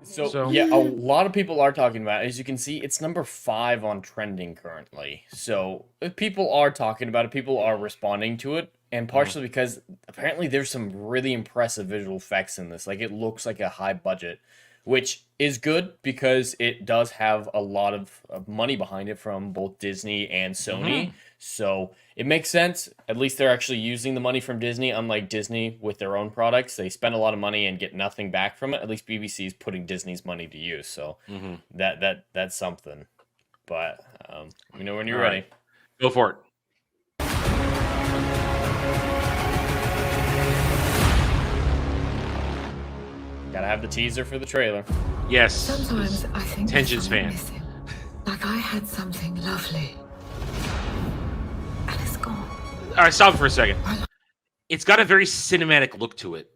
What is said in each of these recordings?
So yeah, a lot of people are talking about it. As you can see, it's number 5 on trending currently. So people are talking about it. People are responding to it, and partially because apparently there's some really impressive visual effects in this. Like it looks like a high budget, which is good because it does have a lot of money behind it from both Disney and Sony. So it makes sense. At least they're actually using the money from Disney, unlike Disney with their own products. They spend a lot of money and get nothing back from it. At least BBC is putting Disney's money to use. So that's something. But you know when you're ready. Go for it. Gotta have the teaser for the trailer. Yes. Sometimes I think Attention span. missing. Like I had something lovely, and it's gone. All right, stop for a second. It's got a very cinematic look to it.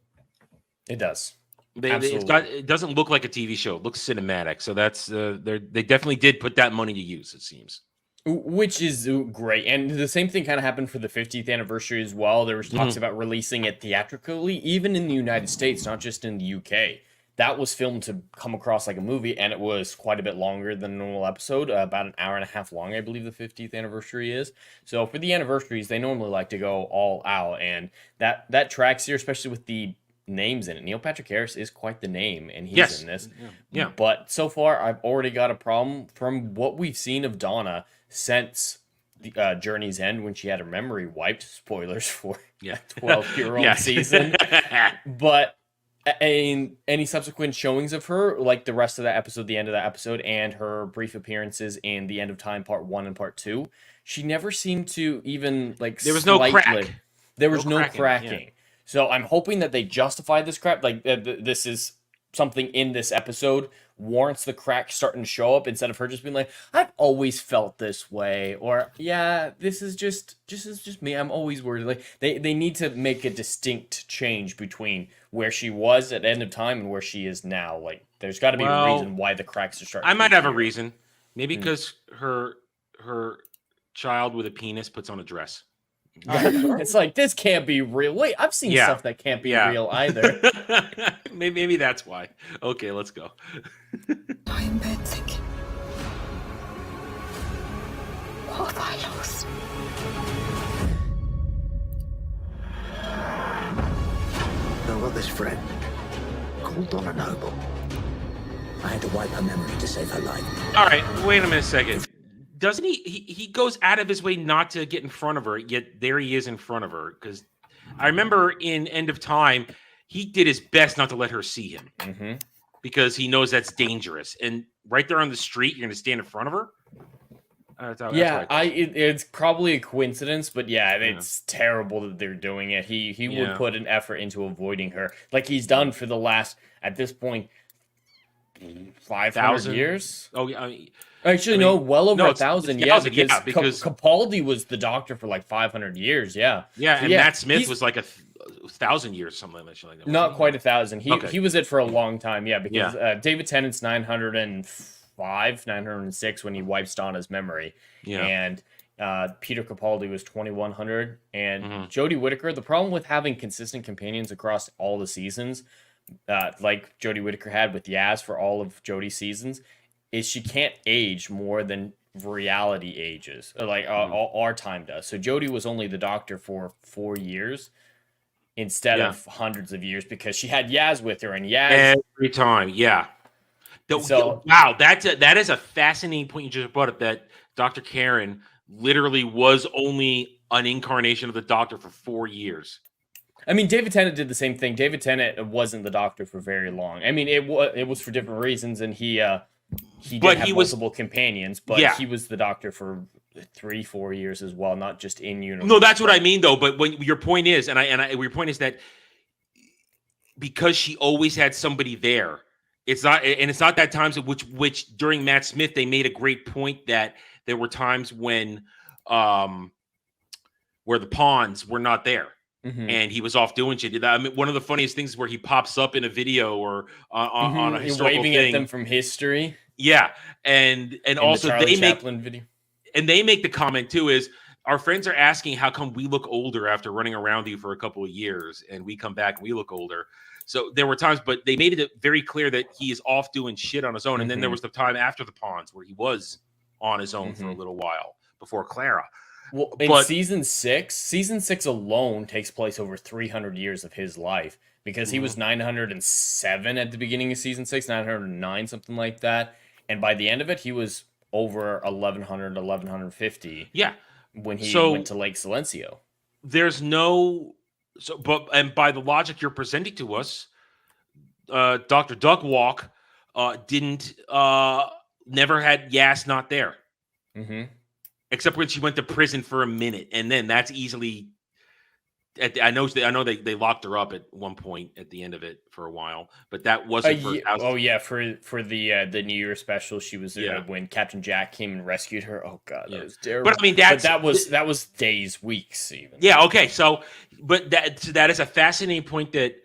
It does. It doesn't look like a TV show. It looks cinematic. So that's they definitely did put that money to use, it seems. Which is great. And the same thing kind of happened for the 50th anniversary as well. There was talks about releasing it theatrically, even in the United States, not just in the UK. That was filmed to come across like a movie, and it was quite a bit longer than a normal episode, about an hour and a half long, I believe the 50th anniversary is. So for the anniversaries, they normally like to go all out, and that tracks here, especially with the names in it. Neil Patrick Harris is quite the name, and he's in this. Yeah. But so far, I've already got a problem from what we've seen of Donna since the Journey's End, when she had her memory wiped. Spoilers for a 12-year-old season. But in any subsequent showings of her, like the rest of that episode, the end of that episode, and her brief appearances in The End of Time Part 1 and Part 2, she never seemed to even, like, there was no crack. There was no cracking. Yeah. So I'm hoping that they justify this crap. Like, this is something in this episode warrants the crack starting to show up, instead of her just being like, I've always felt this way, or yeah, this is just me, I'm always worried. Like they need to make a distinct change between where she was at End of Time and where she is now. Like there's got to be a reason why the cracks are starting. I might have a reason. Maybe because her child with a penis puts on a dress. It's like, this can't be real. Wait, I've seen stuff that can't be real either. maybe that's why. Okay, let's go. I'm in bed thinking, what have I lost? I've got this friend called Donna Noble. I had to wipe her memory to save her life. All right, wait a minute a second. Doesn't he goes out of his way not to get in front of her, yet there he is in front of her? Because I remember in End of Time, he did his best not to let her see him because he knows that's dangerous. And right there on the street, you're going to stand in front of her? It's probably a coincidence, but it's terrible that they're doing it. He would put an effort into avoiding her, like he's done for the last, at this point, 500 years. Oh yeah. Actually, no, well over 1,000. Because Capaldi was the Doctor for like 500 years. Yeah. And Matt Smith was like 1,000 years, something like that. Not quite 1,000. He was it for a long time. Yeah, because David Tennant's 905, 906 when he wipes Donna's memory. Yeah. And Peter Capaldi was 2,100. And Jodie Whittaker, the problem with having consistent companions across all the seasons, like Jodie Whittaker had with Yaz for all of Jodie's seasons, is she can't age more than reality ages, like our time does. So Jodie was only the Doctor for 4 years instead of hundreds of years, because she had Yaz with her, and Yaz every time. Wow, that is a fascinating point you just brought up, that Dr. Karen literally was only an incarnation of the Doctor for 4 years. I mean, David Tennant did the same thing. David Tennant wasn't the Doctor for very long. I mean, it was for different reasons, and he did have multiple companions, but he was the Doctor for 3-4 years as well, not just in universe. No, that's what I mean, though. But when your point is, your point is that because she always had somebody there, it's not that times which during Matt Smith they made a great point that there were times when where the pawns were not there. And he was off doing shit. I mean, one of the funniest things is where he pops up in a video or on a historical waving thing. At them from history. Yeah, and also they make the comment too, is our friends are asking how come we look older after running around you for a couple of years, and we come back and we look older. So there were times, but they made it very clear that he is off doing shit on his own. And then there was the time after the pawns where he was on his own for a little while before Clara. Well, in season 6 alone takes place over 300 years of his life, because he was 907 at the beginning of season 6, 909, something like that. And by the end of it, he was over 1100, 1150. Yeah. When he went to Lake Silencio. There's no... and by the logic you're presenting to us, Dr. Duckwalk didn't... never had Yas not there. Mm-hmm. Except when she went to prison for a minute, and then that's easily. I know they locked her up at one point at the end of it for a while, but that wasn't. For the New Year special, she was when Captain Jack came and rescued her. Oh God, that was terrible. But I mean, that was days, weeks, even. Yeah. Okay. So, but that is a fascinating point that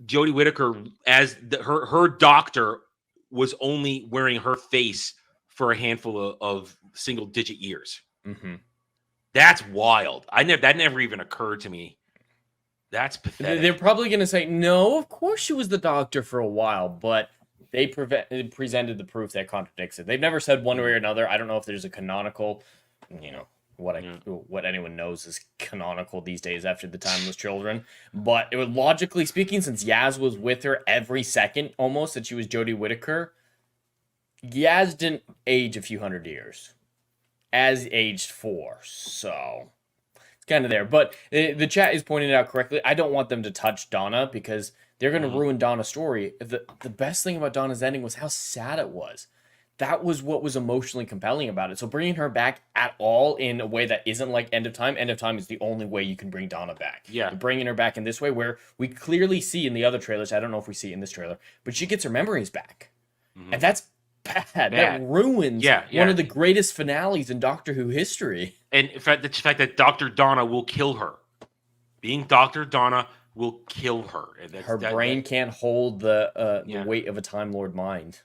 Jodie Whittaker, as her doctor, was only wearing her face for a handful of single-digit years. Mm-hmm. That's wild. That never even occurred to me. That's pathetic. They're probably going to say, no, of course she was the doctor for a while, but they presented the proof that contradicts it. They've never said one way or another. I don't know if there's a canonical, what anyone knows is canonical these days after the Timeless Children. But it would, logically speaking, since Yaz was with her every second almost that she was Jodie Whittaker, Yaz didn't age a few hundred years. As aged 4, so it's kind of there. But the chat is pointing it out correctly. I don't want them to touch Donna because they're going to ruin Donna's story. The best thing about Donna's ending was how sad it was. That was what was emotionally compelling about it. So bringing her back at all in a way that isn't like End of Time is the only way you can bring Donna back. Yeah. But bringing her back in this way where we clearly see in the other trailers, I don't know if we see it in this trailer, but she gets her memories back. Mm-hmm. And that's bad. That ruins one of the greatest finales in Doctor Who history. And in fact, the fact that Dr. Donna will kill her. Being Dr. Donna will kill her. And her brain can't hold the weight of a Time Lord mind.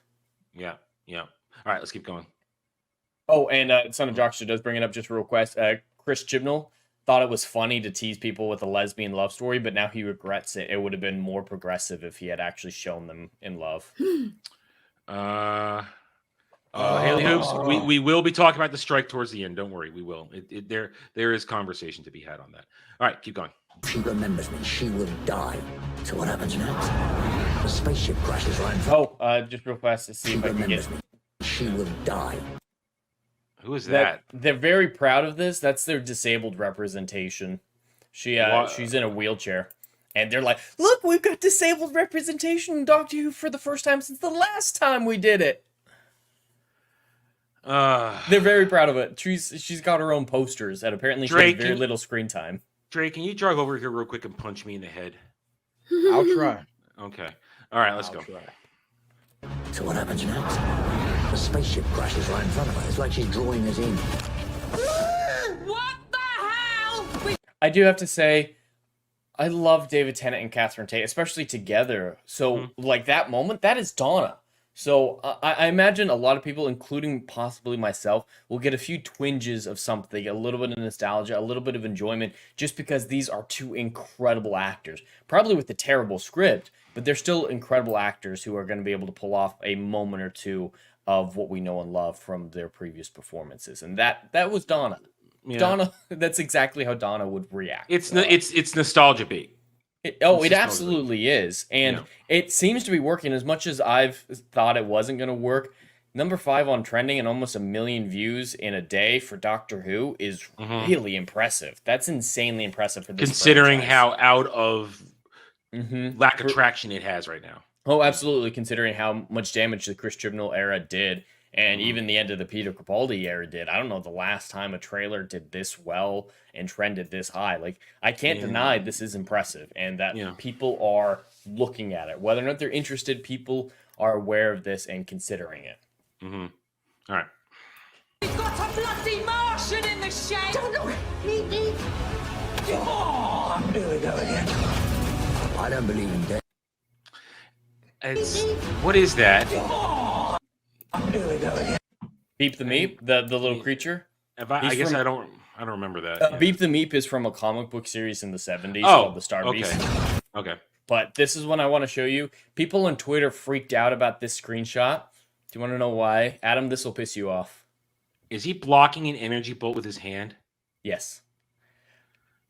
Yeah. All right, let's keep going. Oh, and Son of Jockster does bring it up just real quick. Chris Chibnall thought it was funny to tease people with a lesbian love story, but now he regrets it. It would have been more progressive if he had actually shown them in love. Haley Hoops, we will be talking about the strike towards the end. Don't worry, we will. There is conversation to be had on that. All right, keep going. She remembers me. She will die. So what happens next? The spaceship crashes right in front. Just real fast to see if I can get. She will die. Who is that? They're very proud of this. That's their disabled representation. She's in a wheelchair. And they're like, look, we've got disabled representation in Doctor Who for the first time since the last time we did it. They're very proud of it. She's got her own posters, and apparently she has very little screen time. Drake, can you drive over here real quick and punch me in the head? I'll try. Okay. All right, let's go. Try. So what happens next? The spaceship crashes right in front of her. It's like she's drawing us in. What the hell? I do have to say, I love David Tennant and Catherine Tate, especially together. So, like, that moment, that is Donna. So, I imagine a lot of people, including possibly myself, will get a few twinges of something, a little bit of nostalgia, a little bit of enjoyment, just because these are two incredible actors. Probably with a terrible script, but they're still incredible actors who are going to be able to pull off a moment or two of what we know and love from their previous performances. And that was Donna. Yeah. Donna, that's exactly how Donna would react. It's nostalgia beat. It absolutely is. And it seems to be working as much as I've thought it wasn't going to work. Number 5 on trending and almost 1 million views in a day for Doctor Who is really impressive. That's insanely impressive for this considering franchise. How out of lack of traction it has right now. Oh, absolutely. Considering how much damage the Chris Chibnall era did. And even the end of the Peter Capaldi era did. I don't know the last time a trailer did this well and trended this high. Like, I can't deny this is impressive and that people are looking at it. Whether or not they're interested, people are aware of this and considering it. All right. We've got a bloody Martian in the shed! Don't look! Me. Oh, here we go again. I don't believe in death. What is that? Here we go again. Beep the Meep, the little creature. I guess I don't remember that. Beep the Meep is from a comic book series in the 70s called The Star Beast. Okay. But this is one I want to show you. People on Twitter freaked out about this screenshot. Do you want to know why? Adam, this will piss you off. Is he blocking an energy bolt with his hand? Yes.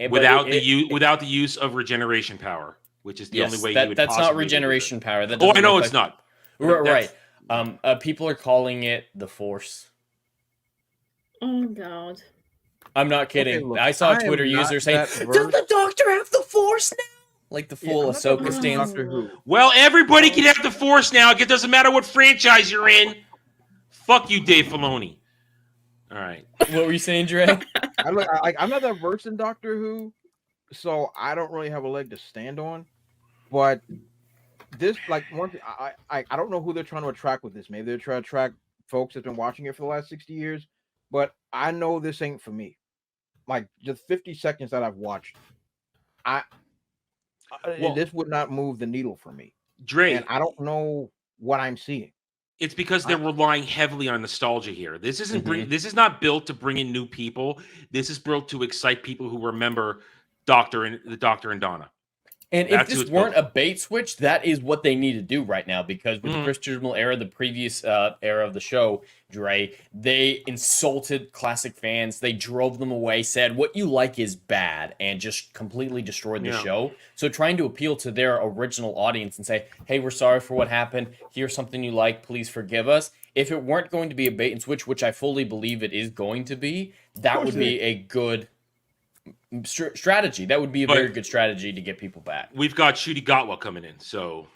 Without the use of regeneration power, which is the only way he would that's possibly not regeneration power. That Oh, I doesn't know look it's like- not. Right. People are calling it the Force. Oh God. I'm not kidding. Okay, look, I saw a I am Twitter not user saying, that "Does versed- the Doctor have the Force now?" Like the Yeah, full I'm not that Ahsoka versed in stance. Doctor Who. Well, everybody can have the Force now. It doesn't matter what franchise you're in. Fuck you, Dave Filoni. All right. What were you saying, Dre? I'm not that versed in Doctor Who, so I don't really have a leg to stand on. But this, like, one thing, I don't know who they're trying to attract with this. Maybe they're trying to attract folks that've been watching it for the last 60 years. But I know this ain't for me. Like, just 50 seconds that I've watched, this would not move the needle for me. Dre, And I don't know what I'm seeing. it's because they're relying heavily on nostalgia here. This isn't Mhm. this is not built to bring in new people. This is built to excite people who remember the Doctor and Donna. And That's if who this it's weren't built a bait switch, that is what they need to do right now. Because with Mhm. the Chris Chibnall era, the previous era of the show, Dre, they insulted classic fans. They drove them away, said what you like is bad, and just completely destroyed the Yeah. show. So trying to appeal to their original audience and say, hey, we're sorry for what happened. Here's something you like. Please forgive us. If it weren't going to be a bait and switch, which I fully believe it is going to be, that would be a good strategy. That would be a very good strategy to get people back. We've got Shooty Gatwa coming in, so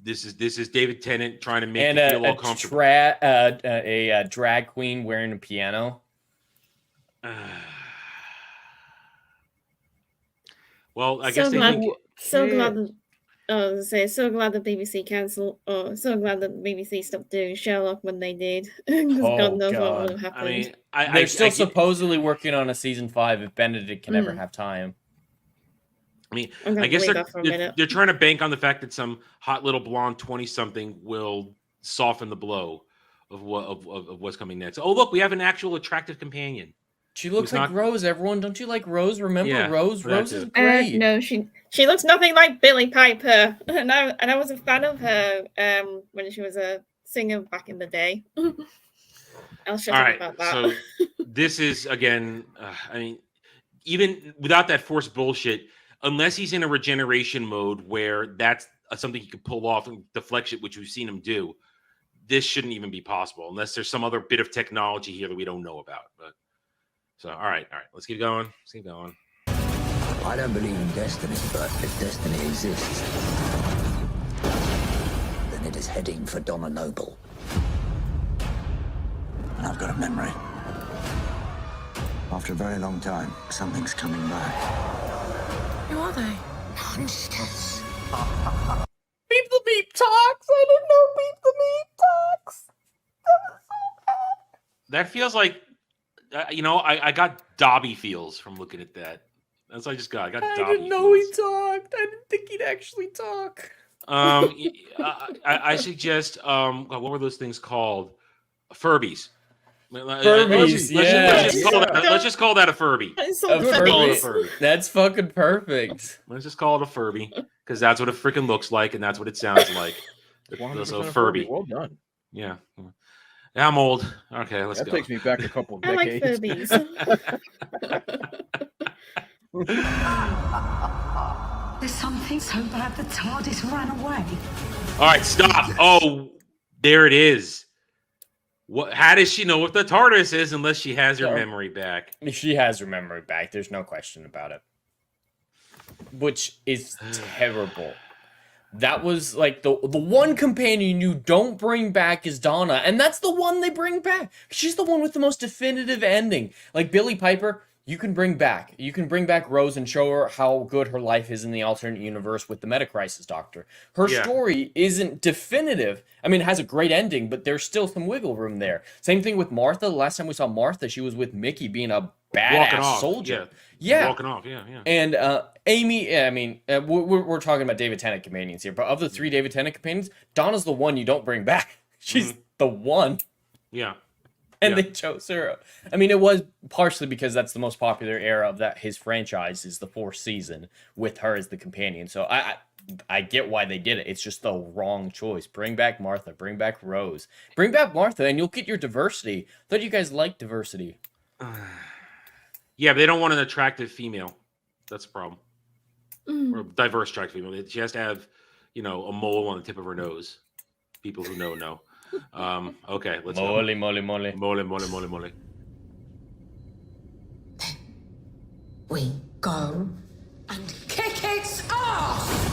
this is David Tennant trying to make And you feel all comfortable. a drag queen wearing a piano. Well, I guess So they glad, think so Yeah. glad. So glad the BBC cancelled. So glad the BBC stopped doing Sherlock when they did. Because Oh, God knows God. what would have I happened. mean, I They're still get- supposedly working on a season 5 if Benedict can ever Mm. have time. I mean, I'm gonna I guess believe that for a minute. they're trying to bank on the fact that some hot little blonde 20-something will soften the blow of what's coming next. Oh, look, we have an actual attractive companion. She looks Who's like not- Rose, everyone. Don't you like Rose? Remember Yeah, Rose? that Rose too. is great. No, she looks nothing like Billie Piper, and I was a fan of her when she was a singer back in the day. I'll shut All up right, about that. so this is again. I mean, even without that forced bullshit, unless he's in a regeneration mode where that's something he could pull off and deflect it, which we've seen him do, this shouldn't even be possible unless there's some other bit of technology here that we don't know about. But so, all right, let's keep going. Let's keep going. I don't believe in destiny, but if destiny exists, then it is heading for Donna Noble. And I've got a memory. After a very long time, something's coming back. Who are they? Monsters. Beep the Beep talks. I didn't know Beep the Beep talks. That feels like, I got Dobby feels from looking at that. That's what I just got. I got I Dobby didn't know he feels. talked. I didn't think he'd actually talk. I suggest, what were those things called? Furbies. Furbies, Let's just call that a Furby. It's A so Let's just funny. call it a Furby. Furby. That's fucking perfect. Let's just call it a Furby because that's what it freaking looks like and that's what it sounds like. 100% So a Furby. Well done. Yeah. I'm old. Okay, let's That go. takes me back a couple of I like decades. Furbies. There's something so bad the TARDIS ran away. All right, stop. Oh, there it is. What? How does she know what the TARDIS is unless she has her Yeah. memory back? She has her memory back. There's no question about it. Which is terrible. That was like the one companion you don't bring back is Donna, and that's the one they bring back. She's the one with the most definitive ending. Like Billie Piper, you can bring back. You can bring back Rose and show her how good her life is in the alternate universe with the Metacrisis Doctor. Her Yeah. story isn't definitive. I mean, it has a great ending, but there's still some wiggle room there. Same thing with Martha. The last time we saw Martha, she was with Mickey being a Walking badass off. soldier. Yeah. Yeah. Walking off. Yeah. And Amy, I mean, we're talking about David Tennant companions here, but of the 3 David Tennant companions, Donna's the one you don't bring back. She's the one, Yeah. and Yeah. they chose her. I mean, it was partially because that's the most popular era of his franchise is the 4th season with her as the companion. So I get why they did it. It's just the wrong choice. Bring back Martha. Bring back Rose. Bring back Martha, and you'll get your diversity. I thought you guys liked diversity. Yeah, but they don't want an attractive female. That's the problem. Mm. Or a diverse attractive female. She has to have, a mole on the tip of her nose. People who know. Okay, let's go. Mole. Mole. We go and kick its ass!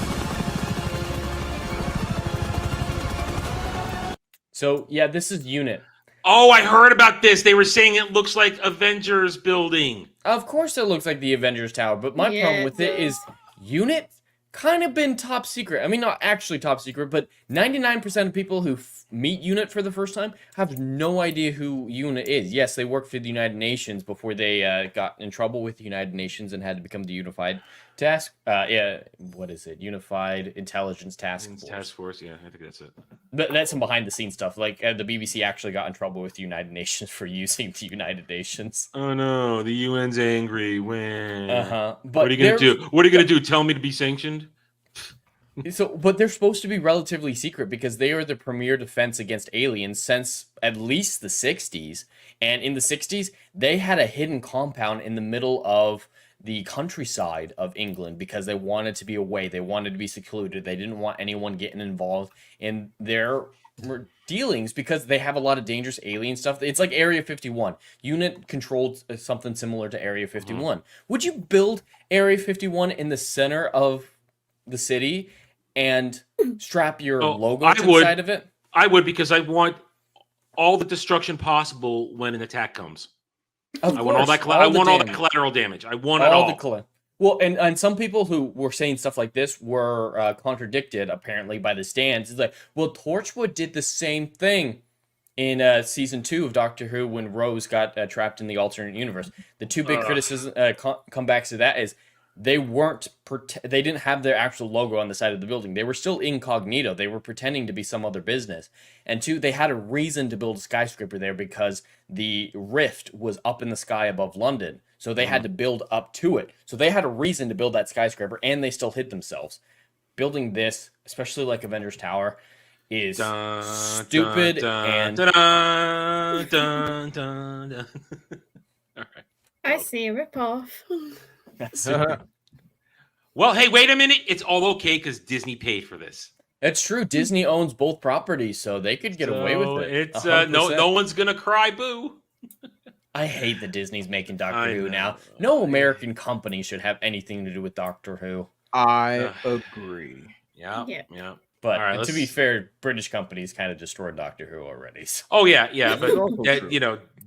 So, yeah, this is Unit. Oh, I heard about this. They were saying it looks like Avengers building. Of course it looks like the Avengers Tower, but my problem with it is Unit kind of been top secret. I mean, not actually top secret, but 99% of people who meet Unit for the first time have no idea who Unit is. Yes, they worked for the United Nations before they got in trouble with the United Nations and had to become the Unified Task. What is it? Unified Intelligence Task Force. Task Force, yeah, I think that's it. That's some behind the scenes stuff. Like the BBC actually got in trouble with the United Nations for using the United Nations. Oh no, the UN's angry. When? But what are you gonna do? What are you gonna do? Tell me to be sanctioned? But they're supposed to be relatively secret because they are the premier defense against aliens since at least the 60s. And in the 60s, they had a hidden compound in the middle of the countryside of England because they wanted to be away. They wanted to be secluded. They didn't want anyone getting involved in their dealings because they have a lot of dangerous alien stuff. It's like Area 51. Unit controlled something similar to Area 51. Would you build Area 51 in the center of the city and strap your logo to the side of it? I would, because I want all the destruction possible when an attack comes. I want all that collateral damage. I want it all. Well, and some people who were saying stuff like this were contradicted, apparently, by the stands. It's like, well, Torchwood did the same thing in season 2 of Doctor Who when Rose got trapped in the alternate universe. The two big criticisms comebacks to that is they didn't have their actual logo on the side of the building. They were still incognito. They were pretending to be some other business. And 2, they had a reason to build a skyscraper there because the rift was up in the sky above London. So they had to build up to it. So they had a reason to build that skyscraper, and they still hid themselves. Building this, especially like Avengers Tower, is stupid and... All right. I see a ripoff. That's it. Well, hey, wait a minute. It's all okay because Disney paid for this. It's true. Disney owns both properties, so they could get away with it. It's no one's gonna cry boo. I hate that Disney's making Doctor Who now. No American company should have anything to do with Doctor Who. I agree. Yeah. But right, to be fair, British companies kind of destroyed Doctor Who already. So. Oh yeah, but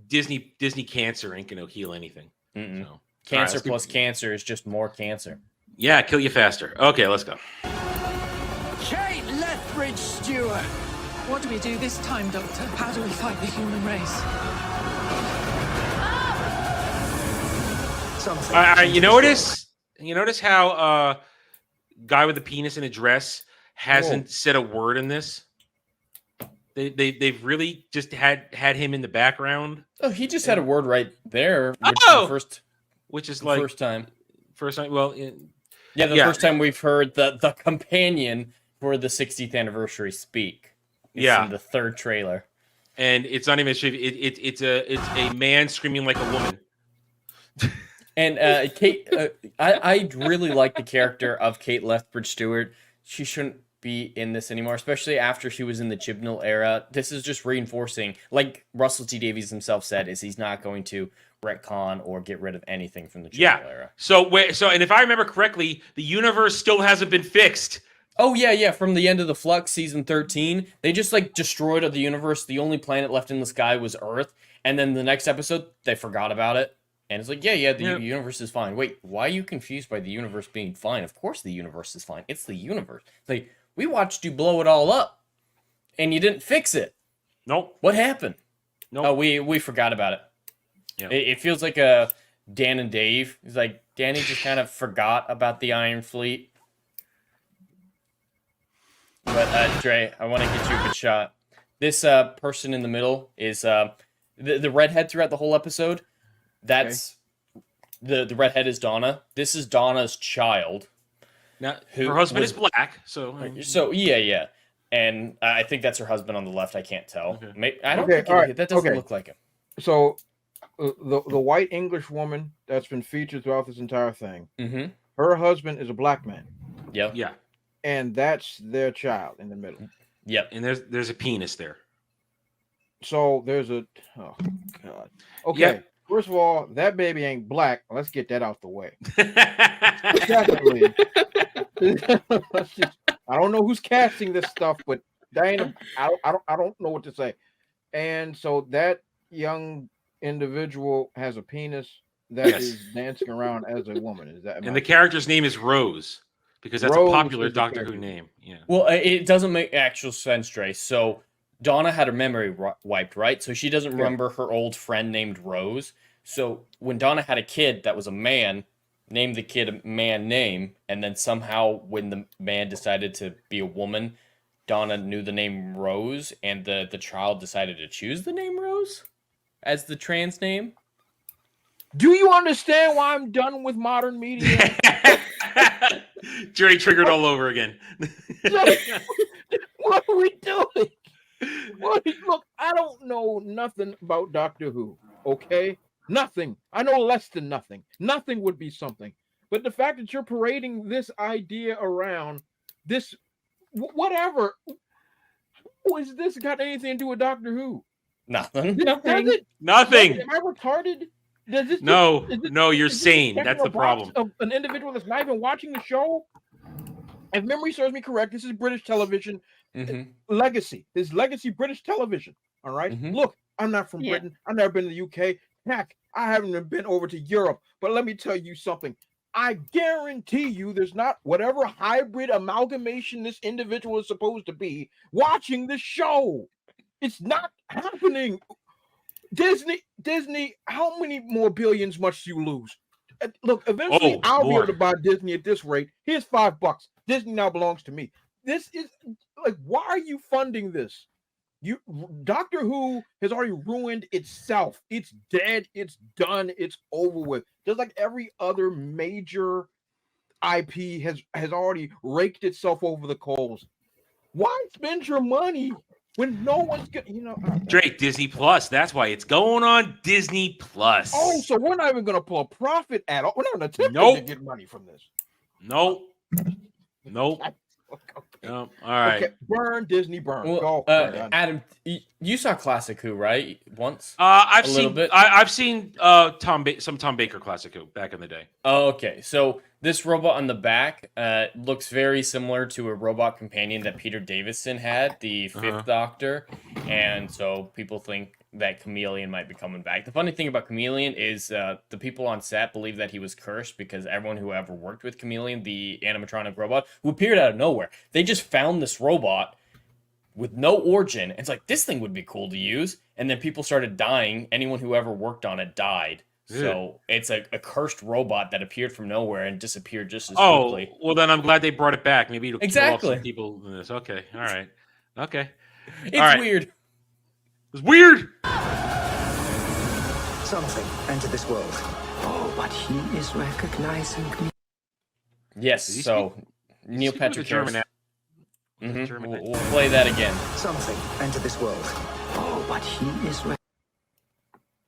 Disney cancer ain't gonna heal anything. So. Cancer plus cancer is just more cancer. Yeah, kill you faster. Okay, let's go. Kate Lethbridge Stewart. What do we do this time, Doctor? How do we fight the human race? You notice how guy with the penis in a dress hasn't said a word in this? They've really just had him in the background. Oh, he just had a word right there. Which is like first time. Well, first time we've heard the companion for the 60th anniversary speak. It's in the third trailer, and it's not even it's a man screaming like a woman. And Kate, I really like the character of Kate Lethbridge Stewart. She shouldn't be in this anymore, especially after she was in the Chibnall era. This is just reinforcing, like Russell T Davies himself said, is he's not going to retcon or get rid of anything from the Chibnall era. So and if I remember correctly, the universe still hasn't been fixed. Oh yeah, from the end of the Flux season 13, they just like destroyed the universe. The only planet left in the sky was Earth, and then the next episode they forgot about it. And it's like, the universe is fine. Wait, why are you confused by the universe being fine? Of course the universe is fine. It's the universe. It's like, we watched you blow it all up, and you didn't fix it. Nope. What happened? Nope. Oh, we forgot about it. Yeah. It feels like Dan and Dave. It's like Danny just kind of forgot about the Iron Fleet. But Dre, I want to get you a good shot. This person in the middle is the redhead throughout the whole episode. That's the redhead is Donna. This is Donna's child. Now, Who her husband was- is black, so So yeah, and I think that's her husband on the left. I can't tell. Okay. I don't Okay, think all right, that doesn't okay. look like him. So the white English woman that's been featured throughout this entire thing, Mm-hmm. her husband is a black man, Yep. yeah. and that's their child in the middle. Yep. And there's a penis there. So there's a oh god. Okay, Yeah. first of all, that baby ain't black. Let's get that out the way. Secondly, let's just, I don't know who's casting this stuff, but that ain't I don't know what to say. And so that young individual has a penis that Yes. is dancing around as a woman. Is that And the character's name is Rose, because that's Rose a popular is the Doctor Who character. name. Yeah. Well, it doesn't make actual sense, Dre. So Donna had her memory wiped, right? So she doesn't remember her old friend named Rose. So when Donna had a kid that was a man, named the kid a man name, and then somehow when the man decided to be a woman, Donna knew the name Rose, and the child decided to choose the name Rose as the trans name. Do you understand why I'm done with modern media? Jerry triggered all over again. What are we doing? Look, I don't know nothing about Doctor Who, okay? Nothing. I know less than nothing. Nothing would be something. But the fact that you're parading this idea around, this, whatever, is this got anything to do with Doctor Who? Nothing. Does it? Nothing. Am I retarded? Does this No, is this- no, you're is this sane. checking That's a the box problem. of an individual that's not even watching the show? If memory serves me correct, this is British television Mm-hmm. legacy. His legacy British television. All right. Mhm. Look, I'm not from Yeah. Britain. I've never been to the UK. Heck, I haven't even been over to Europe. But let me tell you something. I guarantee you there's not whatever hybrid amalgamation this individual is supposed to be watching the show. It's not happening. Disney, how many more billions must you lose? Look, eventually Oh, I'll more. be able to buy Disney at this rate. Here's $5. Disney now belongs to me. This is like, why are you funding this? Doctor Who has already ruined itself. It's dead. It's done. It's over with. Just like every other major IP has already raked itself over the coals. Why spend your money when no one's gonna, Drake, Disney Plus. That's why it's going on Disney Plus. Oh, so we're not even gonna pull a profit at all. We're not even attempting to Nope. get money from this. Nope. Nope. Okay. All right. Okay, burn Disney, burn. Well, Go. Burn. Adam, you saw Classic Who, right? Once. I've A little seen. bit. I've seen some Tom Baker classic Who back in the day. Oh, okay. So this robot on the back looks very similar to a robot companion that Peter Davison had, the 5th Doctor, and so people think that Chameleon might be coming back. The funny thing about Chameleon is the people on set believe that he was cursed because everyone who ever worked with Chameleon, the animatronic robot, who appeared out of nowhere, they just found this robot with no origin. It's like, this thing would be cool to use. And then people started dying. Anyone who ever worked on it died. So it's a cursed robot that appeared from nowhere and disappeared just as quickly. Well, then I'm glad they brought it back. Maybe it'll kill off Exactly. some people in this. Okay. All right. Okay. It's All right. weird. It's weird. Something entered this world. Oh, but he is recognizing me. Yes, Did he so speak- Neil Speak with a Patrick German Harris. accent. Mhm. German We'll play that again. Something entered this world. Oh, but he is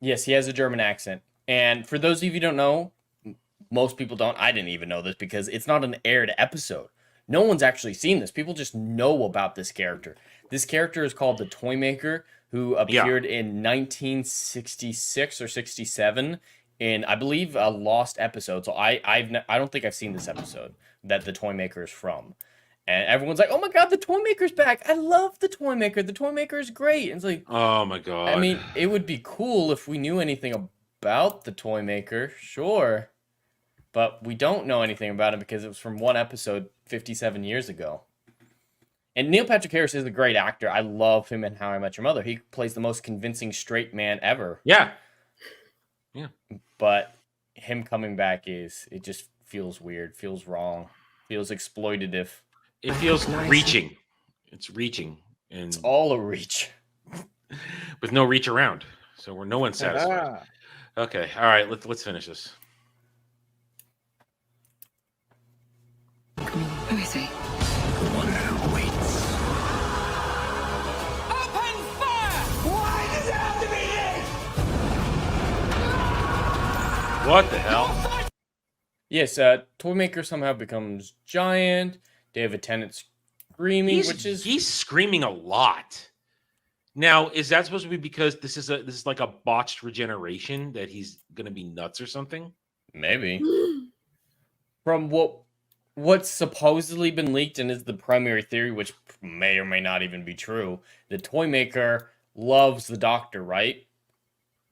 Yes, he has a German accent. And for those of you who don't know, most people don't. I didn't even know this because it's not an aired episode. No one's actually seen this. People just know about this character. This character is called the Toymaker, who appeared in 1966 or 67 in, I believe, a lost episode. So I don't think I've seen this episode that the Toymaker is from. And everyone's like, "Oh my God, the Toymaker's back! I love the Toymaker. The Toymaker is great." And it's like, Oh my god. I mean, it would be cool if we knew anything about the Toymaker, sure. But we don't know anything about him because it was from one episode 57 years ago. And Neil Patrick Harris is a great actor. I love him in How I Met Your Mother. He plays the most convincing straight man ever. yeah. But him coming back it just feels weird, feels wrong, feels exploitative. It feels Nice. reaching. It's reaching, and It's all a reach. with no reach around, so no one's satisfied. Ah, Okay. All right. Let's finish this. me. What the hell? Yes, Toymaker somehow becomes giant. David Tennant screaming, He's screaming a lot. Now, is that supposed to be because this is like a botched regeneration that he's gonna be nuts or something? maybe. From what's supposedly been leaked and is the primary theory, which may or may not even be true, the Toymaker loves the Doctor, right?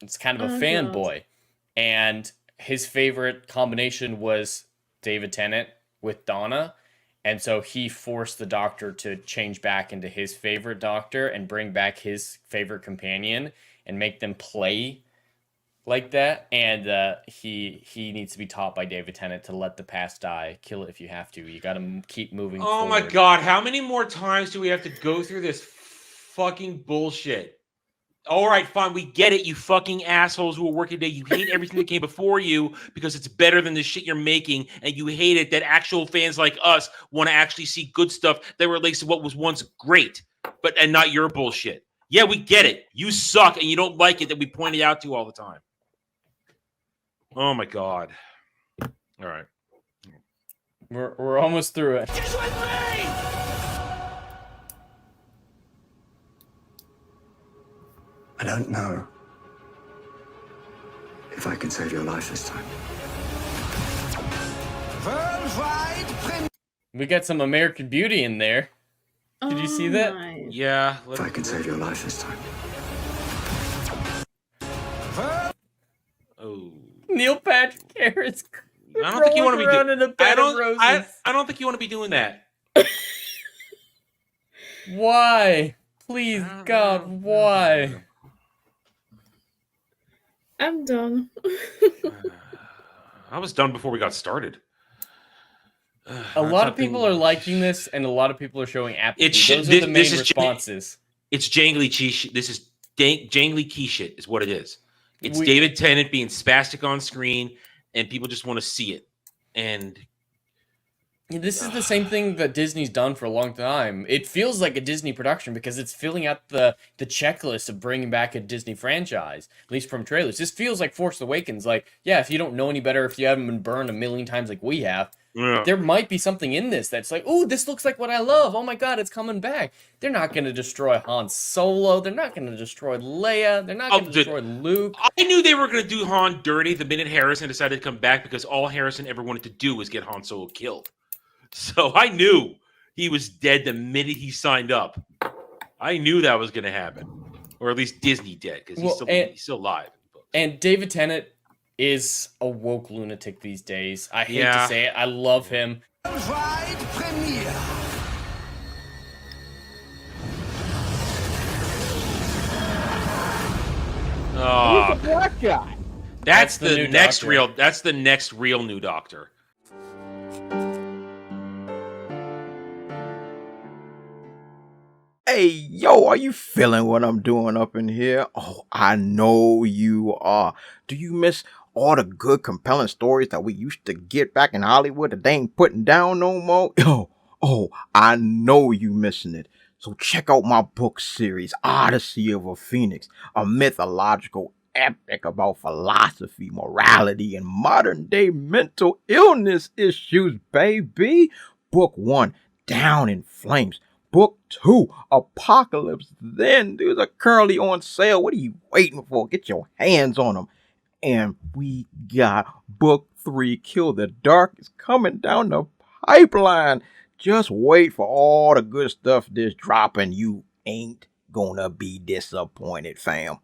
It's kind of a fanboy. And his favorite combination was David Tennant with Donna. And so he forced the Doctor to change back into his favorite Doctor and bring back his favorite companion and make them play like that. And he needs to be taught by David Tennant to let the past die. Kill it if you have to. You got to keep moving Oh my God. How many more times do we have to go through this fucking bullshit? All right, fine. We get it. You fucking assholes who are working today. You hate everything that came before you because it's better than the shit you're making. And you hate it that actual fans like us want to actually see good stuff that relates to what was once great, and not your bullshit. Yeah, we get it. You suck and you don't like it that we pointed out to all the time. Oh my God. All right. We're almost through it. Just with me! I don't know if I can save your life this time. Worldwide We got some American Beauty in there. Did you see that? Nice. Yeah. If I can save your life this time. Oh. Neil Patrick Harris. I don't think you want to be around in a bed of roses. I don't think you want to be doing that. Why? Please, God, why? I'm done. I was done before we got started. A lot of people are liking this, and a lot of people are showing apathy. Those are the main this is responses. It's jangly cheese. This is jangly key shit is what it is. It's David Tennant being spastic on screen, and people just want to see it. And this is the same thing that Disney's done for a long time. It feels like a Disney production because it's filling out the checklist of bringing back a Disney franchise, at least from trailers. This feels like Force Awakens. Like, yeah, if you don't know any better, if you haven't been burned a million times like we have, there might be something in this that's like, oh, this looks like what I love. Oh my God, it's coming back. They're not going to destroy Han Solo. They're not going to destroy Leia. They're not going to destroy Luke. I knew they were going to do Han dirty the minute Harrison decided to come back because all Harrison ever wanted to do was get Han Solo killed. So I knew he was dead the minute he signed up. I knew that was going to happen. Or at least Disney dead because he's still alive. And David Tennant is a woke lunatic these days. I hate to say it. I love him. Worldwide premiere. Who's the black guy? That's the the new next Doctor. real. That's the next real new Doctor. Hey, yo, are you feeling what I'm doing up in here? Oh, I know you are. Do you miss all the good, compelling stories that we used to get back in Hollywood that they ain't putting down no more? I know you missing it. So check out my book series, Odyssey of a Phoenix, a mythological epic about philosophy, morality, and modern-day mental illness issues, baby. Book 1, Down in Flames. Book 2, Apocalypse Then. These are currently on sale. What are you waiting for? Get your hands on them. And we got Book 3, Kill the Dark, is coming down the pipeline. Just wait for all the good stuff that's dropping. You ain't gonna be disappointed, fam.